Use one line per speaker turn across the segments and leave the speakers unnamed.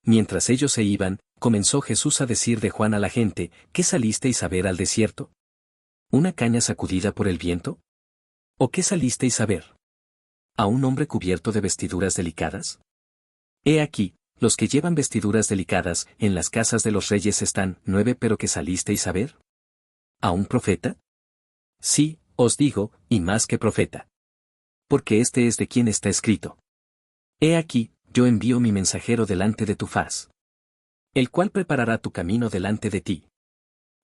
Mientras ellos se iban, comenzó Jesús a decir de Juan a la gente: ¿Qué salisteis a ver al desierto? ¿Una caña sacudida por el viento? ¿O qué salisteis a ver? ¿A un hombre cubierto de vestiduras delicadas? He aquí, los que llevan vestiduras delicadas en las casas de los reyes están. 9 ¿Pero qué salisteis a ver? ¿A un profeta? Sí, os digo, y más que profeta. Porque este es de quien está escrito: He aquí, yo envío mi mensajero delante de tu faz, el cual preparará tu camino delante de ti.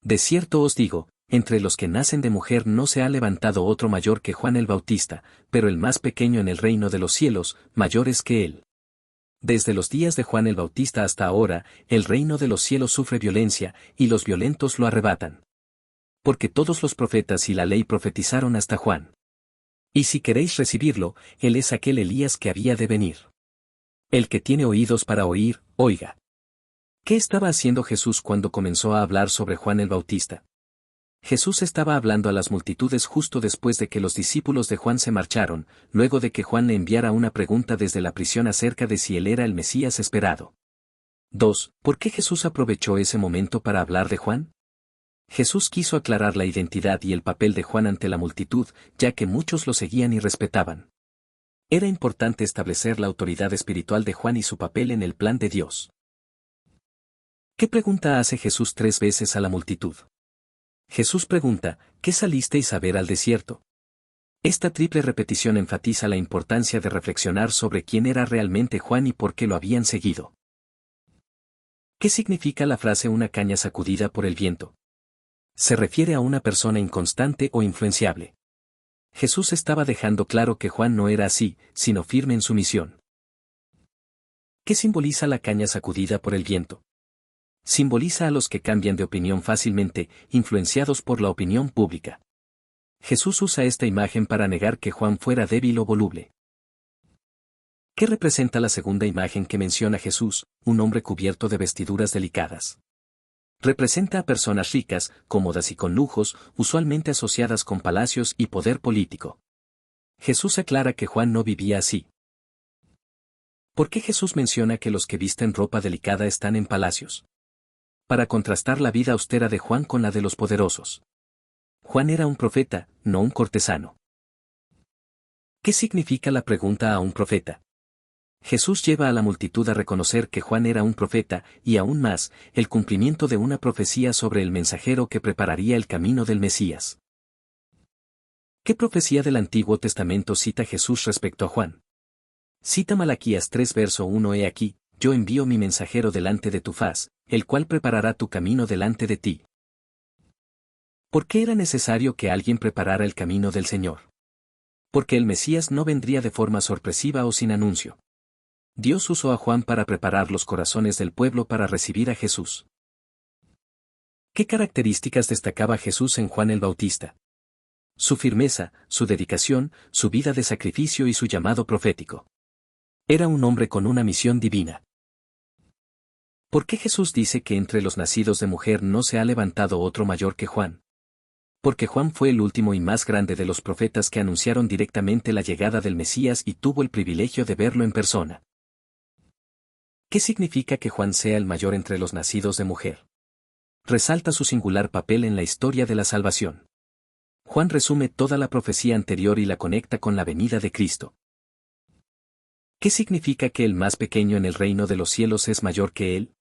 De cierto os digo, entre los que nacen de mujer no se ha levantado otro mayor que Juan el Bautista, pero el más pequeño en el reino de los cielos, mayor es que él. Desde los días de Juan el Bautista hasta ahora, el reino de los cielos sufre violencia, y los violentos lo arrebatan. Porque todos los profetas y la ley profetizaron hasta Juan. Y si queréis recibirlo, él es aquel Elías que había de venir. El que tiene oídos para oír, oiga. ¿Qué estaba haciendo Jesús cuando comenzó a hablar sobre Juan el Bautista? Jesús estaba hablando a las multitudes justo después de que los discípulos de Juan se marcharon, luego de que Juan le enviara una pregunta desde la prisión acerca de si él era el Mesías esperado. 2. ¿Por qué Jesús aprovechó ese momento para hablar de Juan? Jesús quiso aclarar la identidad y el papel de Juan ante la multitud, ya que muchos lo seguían y respetaban. Era importante establecer la autoridad espiritual de Juan y su papel en el plan de Dios. ¿Qué pregunta hace Jesús 3 veces a la multitud? Jesús pregunta: ¿Qué salisteis a ver al desierto? Esta triple repetición enfatiza la importancia de reflexionar sobre quién era realmente Juan y por qué lo habían seguido. ¿Qué significa la frase una caña sacudida por el viento? Se refiere a una persona inconstante o influenciable. Jesús estaba dejando claro que Juan no era así, sino firme en su misión. ¿Qué simboliza la caña sacudida por el viento? Simboliza a los que cambian de opinión fácilmente, influenciados por la opinión pública. Jesús usa esta imagen para negar que Juan fuera débil o voluble. ¿Qué representa la segunda imagen que menciona Jesús, un hombre cubierto de vestiduras delicadas? Representa a personas ricas, cómodas y con lujos, usualmente asociadas con palacios y poder político. Jesús aclara que Juan no vivía así. ¿Por qué Jesús menciona que los que visten ropa delicada están en palacios? Para contrastar la vida austera de Juan con la de los poderosos. Juan era un profeta, no un cortesano. ¿Qué significa la pregunta a un profeta? Jesús lleva a la multitud a reconocer que Juan era un profeta, y aún más, el cumplimiento de una profecía sobre el mensajero que prepararía el camino del Mesías. ¿Qué profecía del Antiguo Testamento cita Jesús respecto a Juan? Cita Malaquías 3 verso 1: He aquí, yo envío mi mensajero delante de tu faz, el cual preparará tu camino delante de ti. ¿Por qué era necesario que alguien preparara el camino del Señor? Porque el Mesías no vendría de forma sorpresiva o sin anuncio. Dios usó a Juan para preparar los corazones del pueblo para recibir a Jesús. ¿Qué características destacaba Jesús en Juan el Bautista? Su firmeza, su dedicación, su vida de sacrificio y su llamado profético. Era un hombre con una misión divina. ¿Por qué Jesús dice que entre los nacidos de mujer no se ha levantado otro mayor que Juan? Porque Juan fue el último y más grande de los profetas que anunciaron directamente la llegada del Mesías y tuvo el privilegio de verlo en persona. ¿Qué significa que Juan sea el mayor entre los nacidos de mujer? Resalta su singular papel en la historia de la salvación. Juan resume toda la profecía anterior y la conecta con la venida de Cristo. ¿Qué significa que el más pequeño en el reino de los cielos es mayor que él?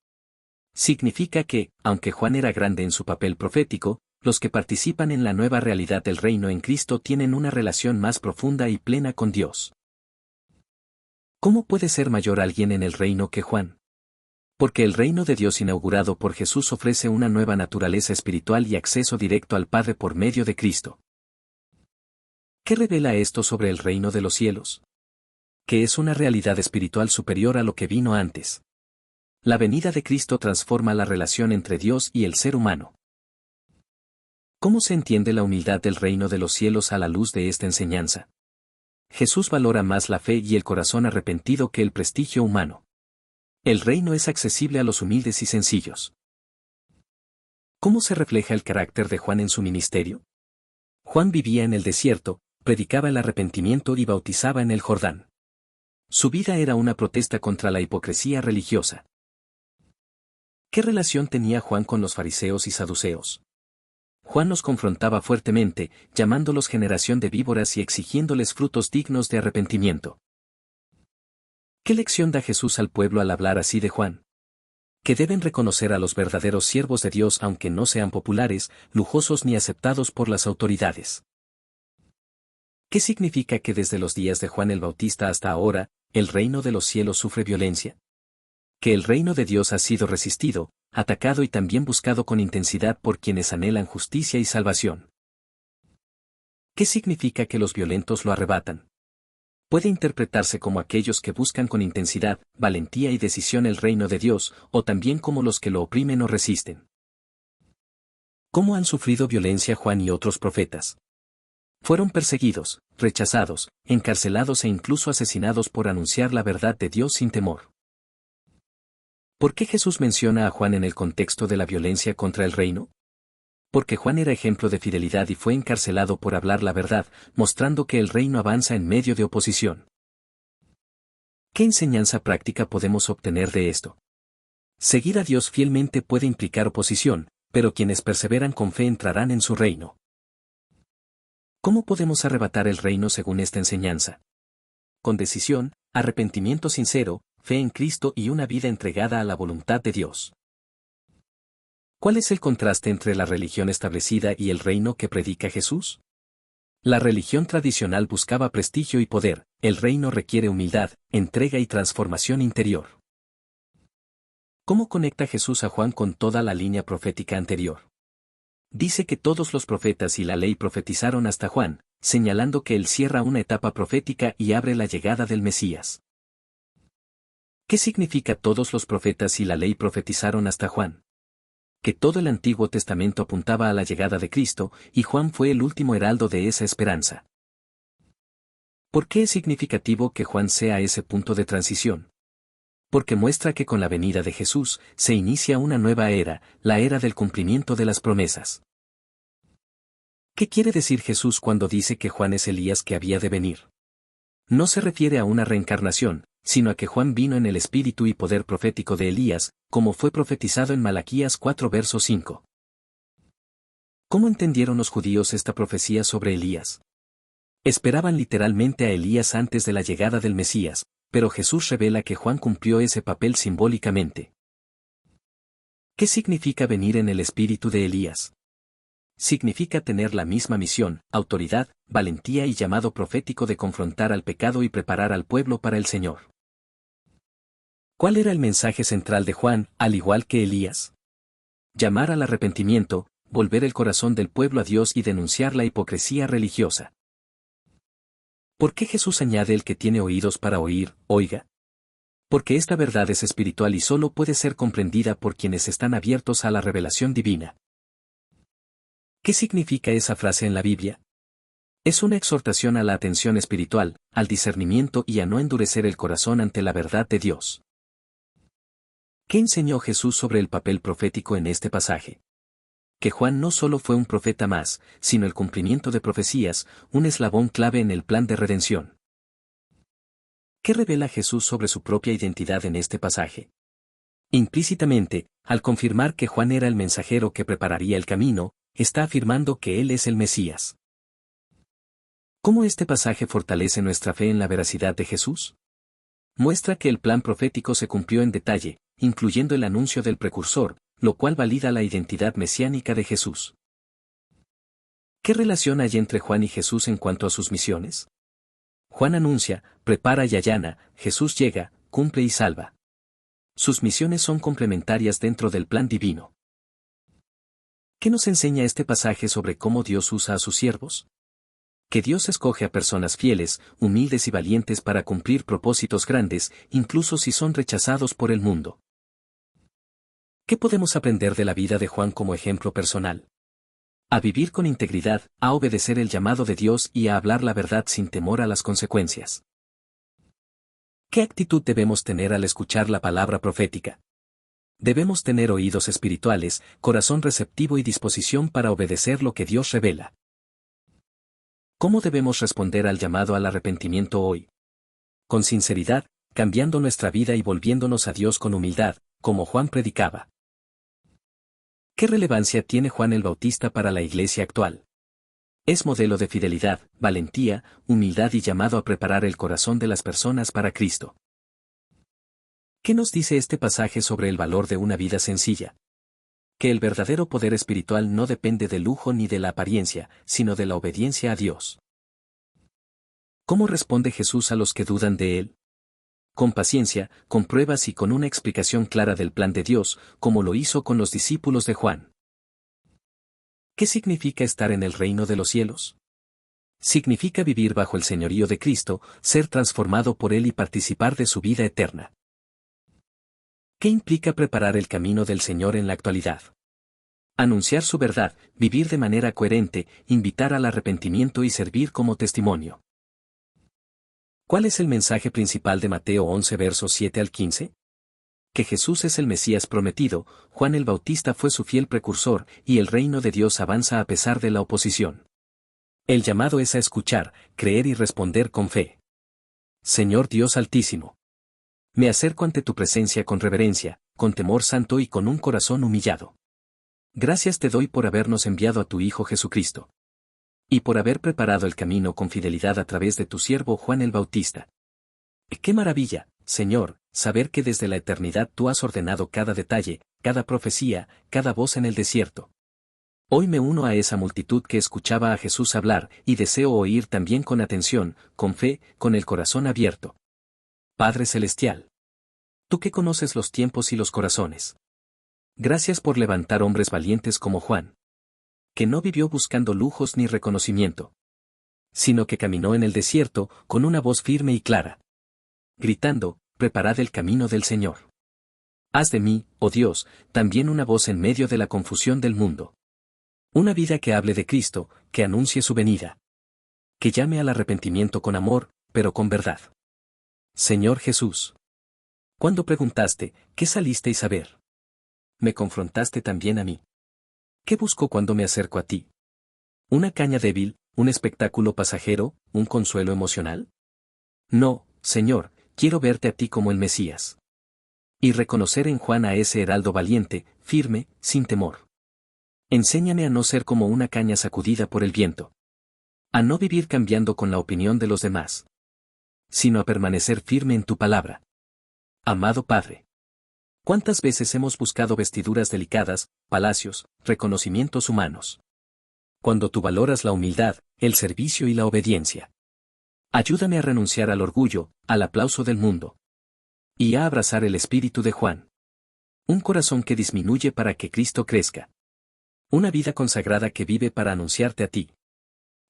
Significa que, aunque Juan era grande en su papel profético, los que participan en la nueva realidad del reino en Cristo tienen una relación más profunda y plena con Dios. ¿Cómo puede ser mayor alguien en el reino que Juan? Porque el reino de Dios inaugurado por Jesús ofrece una nueva naturaleza espiritual y acceso directo al Padre por medio de Cristo. ¿Qué revela esto sobre el reino de los cielos? Que es una realidad espiritual superior a lo que vino antes. La venida de Cristo transforma la relación entre Dios y el ser humano. ¿Cómo se entiende la humildad del reino de los cielos a la luz de esta enseñanza? Jesús valora más la fe y el corazón arrepentido que el prestigio humano. El reino es accesible a los humildes y sencillos. ¿Cómo se refleja el carácter de Juan en su ministerio? Juan vivía en el desierto, predicaba el arrepentimiento y bautizaba en el Jordán. Su vida era una protesta contra la hipocresía religiosa. ¿Qué relación tenía Juan con los fariseos y saduceos? Juan los confrontaba fuertemente, llamándolos generación de víboras y exigiéndoles frutos dignos de arrepentimiento. ¿Qué lección da Jesús al pueblo al hablar así de Juan? Que deben reconocer a los verdaderos siervos de Dios aunque no sean populares, lujosos ni aceptados por las autoridades. ¿Qué significa que desde los días de Juan el Bautista hasta ahora, el reino de los cielos sufre violencia? Que el reino de Dios ha sido resistido, atacado y también buscado con intensidad por quienes anhelan justicia y salvación. ¿Qué significa que los violentos lo arrebatan? Puede interpretarse como aquellos que buscan con intensidad, valentía y decisión el reino de Dios, o también como los que lo oprimen o resisten. ¿Cómo han sufrido violencia Juan y otros profetas? Fueron perseguidos, rechazados, encarcelados e incluso asesinados por anunciar la verdad de Dios sin temor. ¿Por qué Jesús menciona a Juan en el contexto de la violencia contra el reino? Porque Juan era ejemplo de fidelidad y fue encarcelado por hablar la verdad, mostrando que el reino avanza en medio de oposición. ¿Qué enseñanza práctica podemos obtener de esto? Seguir a Dios fielmente puede implicar oposición, pero quienes perseveran con fe entrarán en su reino. ¿Cómo podemos arrebatar el reino según esta enseñanza? Con decisión, arrepentimiento sincero, fe en Cristo y una vida entregada a la voluntad de Dios. ¿Cuál es el contraste entre la religión establecida y el reino que predica Jesús? La religión tradicional buscaba prestigio y poder, el reino requiere humildad, entrega y transformación interior. ¿Cómo conecta Jesús a Juan con toda la línea profética anterior? Dice que todos los profetas y la ley profetizaron hasta Juan, señalando que él cierra una etapa profética y abre la llegada del Mesías. ¿Qué significa todos los profetas y la ley profetizaron hasta Juan? Que todo el Antiguo Testamento apuntaba a la llegada de Cristo, y Juan fue el último heraldo de esa esperanza. ¿Por qué es significativo que Juan sea ese punto de transición? Porque muestra que con la venida de Jesús se inicia una nueva era, la era del cumplimiento de las promesas. ¿Qué quiere decir Jesús cuando dice que Juan es Elías que había de venir? No se refiere a una reencarnación, sino a que Juan vino en el espíritu y poder profético de Elías, como fue profetizado en Malaquías 4 verso 5. ¿Cómo entendieron los judíos esta profecía sobre Elías? Esperaban literalmente a Elías antes de la llegada del Mesías, pero Jesús revela que Juan cumplió ese papel simbólicamente. ¿Qué significa venir en el espíritu de Elías? Significa tener la misma misión, autoridad, valentía y llamado profético de confrontar al pecado y preparar al pueblo para el Señor. ¿Cuál era el mensaje central de Juan, al igual que Elías? Llamar al arrepentimiento, volver el corazón del pueblo a Dios y denunciar la hipocresía religiosa. ¿Por qué Jesús añade el que tiene oídos para oír, oiga? Porque esta verdad es espiritual y solo puede ser comprendida por quienes están abiertos a la revelación divina. ¿Qué significa esa frase en la Biblia? Es una exhortación a la atención espiritual, al discernimiento y a no endurecer el corazón ante la verdad de Dios. ¿Qué enseñó Jesús sobre el papel profético en este pasaje? Que Juan no solo fue un profeta más, sino el cumplimiento de profecías, un eslabón clave en el plan de redención. ¿Qué revela Jesús sobre su propia identidad en este pasaje? Implícitamente, al confirmar que Juan era el mensajero que prepararía el camino, está afirmando que él es el Mesías. ¿Cómo este pasaje fortalece nuestra fe en la veracidad de Jesús? Muestra que el plan profético se cumplió en detalle, incluyendo el anuncio del precursor, lo cual valida la identidad mesiánica de Jesús. ¿Qué relación hay entre Juan y Jesús en cuanto a sus misiones? Juan anuncia, prepara y allana, Jesús llega, cumple y salva. Sus misiones son complementarias dentro del plan divino. ¿Qué nos enseña este pasaje sobre cómo Dios usa a sus siervos? Que Dios escoge a personas fieles, humildes y valientes para cumplir propósitos grandes, incluso si son rechazados por el mundo. ¿Qué podemos aprender de la vida de Juan como ejemplo personal? A vivir con integridad, a obedecer el llamado de Dios y a hablar la verdad sin temor a las consecuencias. ¿Qué actitud debemos tener al escuchar la palabra profética? Debemos tener oídos espirituales, corazón receptivo y disposición para obedecer lo que Dios revela. ¿Cómo debemos responder al llamado al arrepentimiento hoy? Con sinceridad, cambiando nuestra vida y volviéndonos a Dios con humildad, como Juan predicaba. ¿Qué relevancia tiene Juan el Bautista para la Iglesia actual? Es modelo de fidelidad, valentía, humildad y llamado a preparar el corazón de las personas para Cristo. ¿Qué nos dice este pasaje sobre el valor de una vida sencilla? Que el verdadero poder espiritual no depende del lujo ni de la apariencia, sino de la obediencia a Dios. ¿Cómo responde Jesús a los que dudan de Él? Con paciencia, con pruebas y con una explicación clara del plan de Dios, como lo hizo con los discípulos de Juan. ¿Qué significa estar en el reino de los cielos? Significa vivir bajo el señorío de Cristo, ser transformado por Él y participar de su vida eterna. ¿Qué implica preparar el camino del Señor en la actualidad? Anunciar su verdad, vivir de manera coherente, invitar al arrepentimiento y servir como testimonio. ¿Cuál es el mensaje principal de Mateo 11 versos 7 al 15? Que Jesús es el Mesías prometido, Juan el Bautista fue su fiel precursor, y el reino de Dios avanza a pesar de la oposición. El llamado es a escuchar, creer y responder con fe. Señor Dios Altísimo, me acerco ante tu presencia con reverencia, con temor santo y con un corazón humillado. Gracias te doy por habernos enviado a tu Hijo Jesucristo. Y por haber preparado el camino con fidelidad a través de tu siervo Juan el Bautista. ¡Qué maravilla, Señor, saber que desde la eternidad tú has ordenado cada detalle, cada profecía, cada voz en el desierto! Hoy me uno a esa multitud que escuchaba a Jesús hablar, y deseo oír también con atención, con fe, con el corazón abierto. Padre Celestial, tú que conoces los tiempos y los corazones. Gracias por levantar hombres valientes como Juan, que no vivió buscando lujos ni reconocimiento, sino que caminó en el desierto, con una voz firme y clara, gritando, preparad el camino del Señor. Haz de mí, oh Dios, también una voz en medio de la confusión del mundo. Una vida que hable de Cristo, que anuncie su venida. Que llame al arrepentimiento con amor, pero con verdad. Señor Jesús, cuando preguntaste, ¿qué salisteis a ver? Me confrontaste también a mí. ¿Qué busco cuando me acerco a ti? ¿Una caña débil, un espectáculo pasajero, un consuelo emocional? No, Señor, quiero verte a ti como el Mesías. Y reconocer en Juan a ese heraldo valiente, firme, sin temor. Enséñame a no ser como una caña sacudida por el viento. A no vivir cambiando con la opinión de los demás, sino a permanecer firme en tu palabra. Amado Padre, ¿cuántas veces hemos buscado vestiduras delicadas, palacios, reconocimientos humanos? Cuando tú valoras la humildad, el servicio y la obediencia. Ayúdame a renunciar al orgullo, al aplauso del mundo. Y a abrazar el espíritu de Juan. Un corazón que disminuye para que Cristo crezca. Una vida consagrada que vive para anunciarte a ti.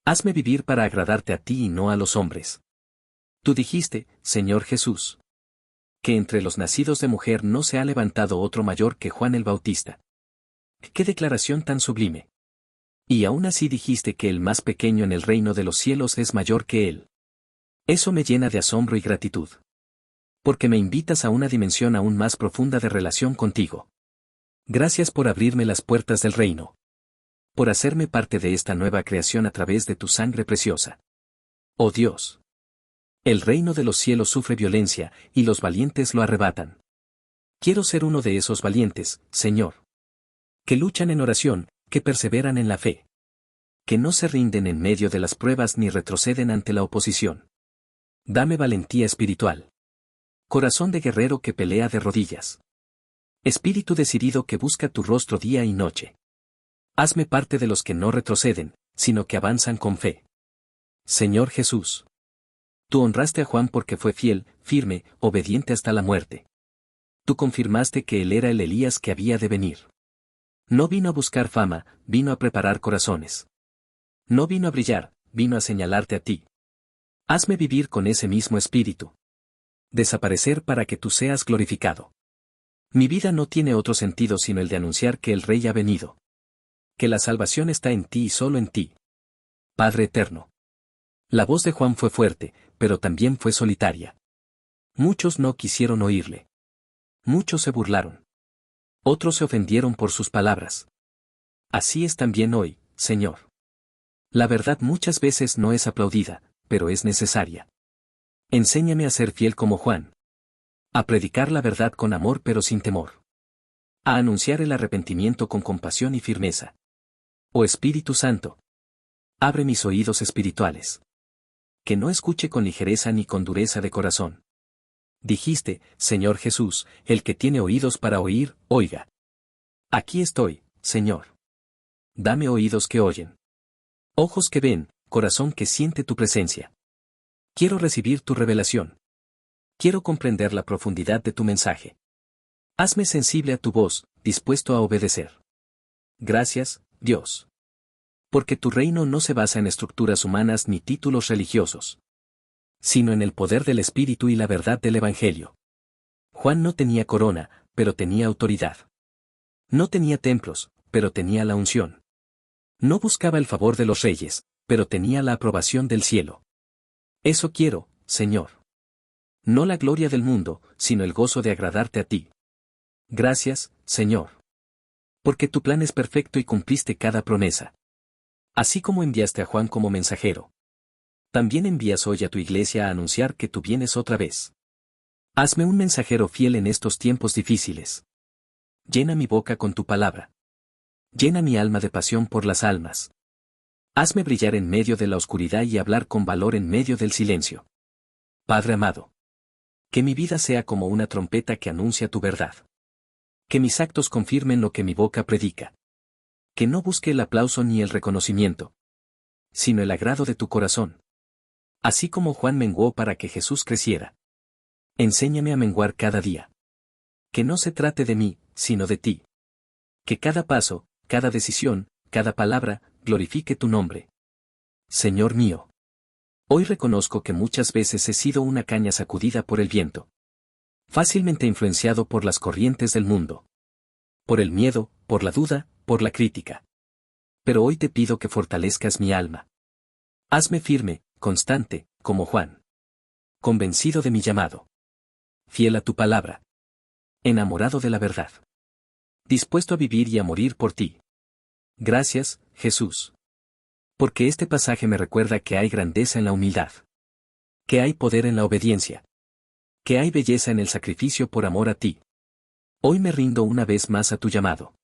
Hazme vivir para agradarte a ti y no a los hombres. Tú dijiste, Señor Jesús, que entre los nacidos de mujer no se ha levantado otro mayor que Juan el Bautista. ¡Qué declaración tan sublime! Y aún así dijiste que el más pequeño en el reino de los cielos es mayor que él. Eso me llena de asombro y gratitud. Porque me invitas a una dimensión aún más profunda de relación contigo. Gracias por abrirme las puertas del reino. Por hacerme parte de esta nueva creación a través de tu sangre preciosa. Oh Dios. El reino de los cielos sufre violencia, y los valientes lo arrebatan. Quiero ser uno de esos valientes, Señor. Que luchan en oración, que perseveran en la fe. Que no se rinden en medio de las pruebas ni retroceden ante la oposición. Dame valentía espiritual. Corazón de guerrero que pelea de rodillas. Espíritu decidido que busca tu rostro día y noche. Hazme parte de los que no retroceden, sino que avanzan con fe. Señor Jesús. Tú honraste a Juan porque fue fiel, firme, obediente hasta la muerte. Tú confirmaste que él era el Elías que había de venir. No vino a buscar fama, vino a preparar corazones. No vino a brillar, vino a señalarte a ti. Hazme vivir con ese mismo espíritu. Desaparecer para que tú seas glorificado. Mi vida no tiene otro sentido sino el de anunciar que el Rey ha venido. Que la salvación está en ti y solo en ti. Padre eterno. La voz de Juan fue fuerte, pero también fue solitaria. Muchos no quisieron oírle. Muchos se burlaron. Otros se ofendieron por sus palabras. Así es también hoy, Señor. La verdad muchas veces no es aplaudida, pero es necesaria. Enséñame a ser fiel como Juan. A predicar la verdad con amor pero sin temor. a anunciar el arrepentimiento con compasión y firmeza. Oh Espíritu Santo, abre mis oídos espirituales. Que no escuche con ligereza ni con dureza de corazón. Dijiste, Señor Jesús, el que tiene oídos para oír, oiga. Aquí estoy, Señor. Dame oídos que oyen. Ojos que ven, corazón que siente tu presencia. Quiero recibir tu revelación. Quiero comprender la profundidad de tu mensaje. Hazme sensible a tu voz, dispuesto a obedecer. Gracias, Dios. Porque tu reino no se basa en estructuras humanas ni títulos religiosos, sino en el poder del Espíritu y la verdad del Evangelio. Juan no tenía corona, pero tenía autoridad. No tenía templos, pero tenía la unción. No buscaba el favor de los reyes, pero tenía la aprobación del cielo. Eso quiero, Señor. No la gloria del mundo, sino el gozo de agradarte a ti. Gracias, Señor. Porque tu plan es perfecto y cumpliste cada promesa. Así como enviaste a Juan como mensajero, también envías hoy a tu iglesia a anunciar que tú vienes otra vez. Hazme un mensajero fiel en estos tiempos difíciles. Llena mi boca con tu palabra. Llena mi alma de pasión por las almas. Hazme brillar en medio de la oscuridad y hablar con valor en medio del silencio. Padre amado, que mi vida sea como una trompeta que anuncia tu verdad. Que mis actos confirmen lo que mi boca predica. Que no busque el aplauso ni el reconocimiento, sino el agrado de tu corazón. Así como Juan menguó para que Jesús creciera. Enséñame a menguar cada día. Que no se trate de mí, sino de ti. Que cada paso, cada decisión, cada palabra, glorifique tu nombre. Señor mío. Hoy reconozco que muchas veces he sido una caña sacudida por el viento. Fácilmente influenciado por las corrientes del mundo. Por el miedo, por la duda, por la crítica. Pero hoy te pido que fortalezcas mi alma. Hazme firme, constante, como Juan. Convencido de mi llamado. Fiel a tu palabra. Enamorado de la verdad. Dispuesto a vivir y a morir por ti. Gracias, Jesús. Porque este pasaje me recuerda que hay grandeza en la humildad. Que hay poder en la obediencia. Que hay belleza en el sacrificio por amor a ti. Hoy me rindo una vez más a tu llamado.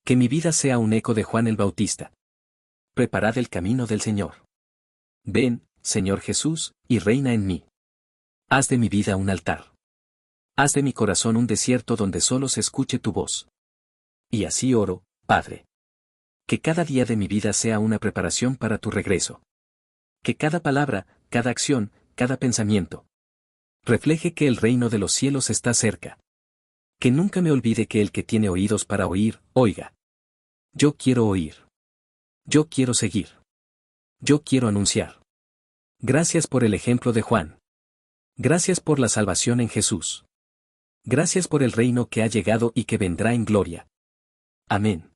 Que mi vida sea un eco de Juan el Bautista. Preparad el camino del Señor. Ven, Señor Jesús, y reina en mí. Haz de mi vida un altar. Haz de mi corazón un desierto donde solo se escuche tu voz. Y así oro, Padre. Que cada día de mi vida sea una preparación para tu regreso. Que cada palabra, cada acción, cada pensamiento refleje que el reino de los cielos está cerca. Que nunca me olvide que el que tiene oídos para oír, oiga. Yo quiero oír. Yo quiero seguir. Yo quiero anunciar. Gracias por el ejemplo de Juan. Gracias por la salvación en Jesús. Gracias por el reino que ha llegado y que vendrá en gloria. Amén.